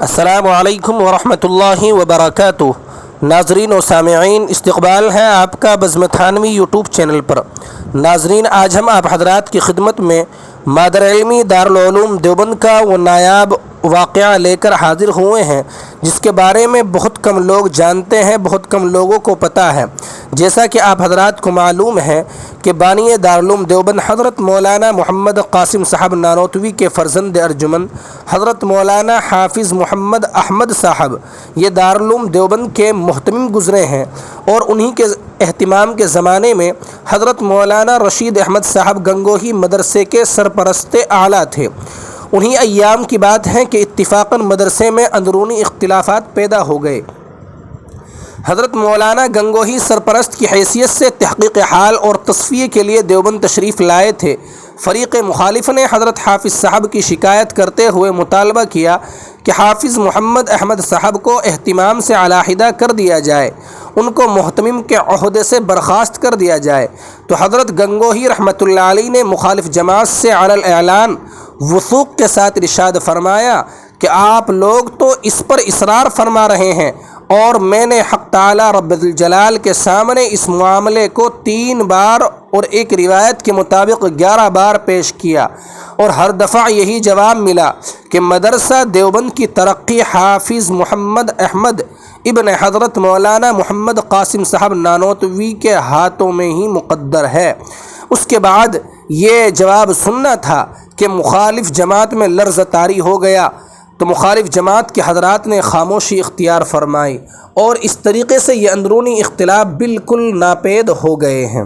السلام علیکم ورحمۃ اللہ وبرکاتہ۔ ناظرین و سامعین، استقبال ہے آپ کا بزم تھانوی یوٹیوب چینل پر۔ ناظرین، آج ہم آپ حضرات کی خدمت میں مادر علمی دارالعلوم دیوبند کا وہ نایاب واقعہ لے کر حاضر ہوئے ہیں جس کے بارے میں بہت کم لوگ جانتے ہیں، بہت کم لوگوں کو پتہ ہے۔ جیسا کہ آپ حضرات کو معلوم ہے کہ بانی دارالعلوم دیوبند حضرت مولانا محمد قاسم صاحب نانوتوی کے فرزند ارجمند حضرت مولانا حافظ محمد احمد صاحب یہ دارالعلوم دیوبند کے محتمم گزرے ہیں، اور انہی کے اہتمام کے زمانے میں حضرت مولانا رشید احمد صاحب گنگوہی مدرسے کے سرپرست اعلیٰ تھے۔ انہی ایام کی بات ہے کہ اتفاقاً مدرسے میں اندرونی اختلافات پیدا ہو گئے۔ حضرت مولانا گنگوہی سرپرست کی حیثیت سے تحقیق حال اور تصفیے کے لیے دیوبند تشریف لائے تھے۔ فریق مخالف نے حضرت حافظ صاحب کی شکایت کرتے ہوئے مطالبہ کیا کہ حافظ محمد احمد صاحب کو اہتمام سے علیحدہ کر دیا جائے، ان کو محتمم کے عہدے سے برخاست کر دیا جائے۔ تو حضرت گنگوہی رحمۃ اللہ علیہ نے مخالف جماعت سے علی الاعلان وثوق کے ساتھ ارشاد فرمایا کہ آپ لوگ تو اس پر اصرار فرما رہے ہیں، اور میں نے حق تعالی رب الجلال کے سامنے اس معاملے کو 3 بار اور ایک روایت کے مطابق 11 بار پیش کیا، اور ہر دفعہ یہی جواب ملا کہ مدرسہ دیوبند کی ترقی حافظ محمد احمد ابن حضرت مولانا محمد قاسم صاحب نانوتوی کے ہاتھوں میں ہی مقدر ہے۔ اس کے بعد یہ جواب سننا تھا کہ مخالف جماعت میں لرز طاری ہو گیا، تو مخالف جماعت کے حضرات نے خاموشی اختیار فرمائی، اور اس طریقے سے یہ اندرونی اختلاف بالکل ناپید ہو گئے ہیں۔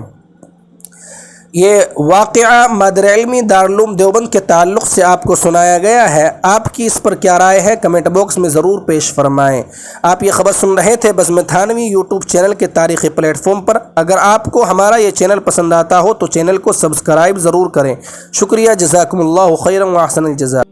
یہ واقعہ مادر علمی دارالعلوم دیوبند کے تعلق سے آپ کو سنایا گیا ہے۔ آپ کی اس پر کیا رائے ہے کمنٹ باکس میں ضرور پیش فرمائیں۔ آپ یہ خبر سن رہے تھے بزم تھانوی یوٹیوب چینل کے تاریخی پلیٹ فارم پر۔ اگر آپ کو ہمارا یہ چینل پسند آتا ہو تو چینل کو سبسکرائب ضرور کریں۔ شکریہ، جزاکم اللہ خیرا و احسن الجزاء۔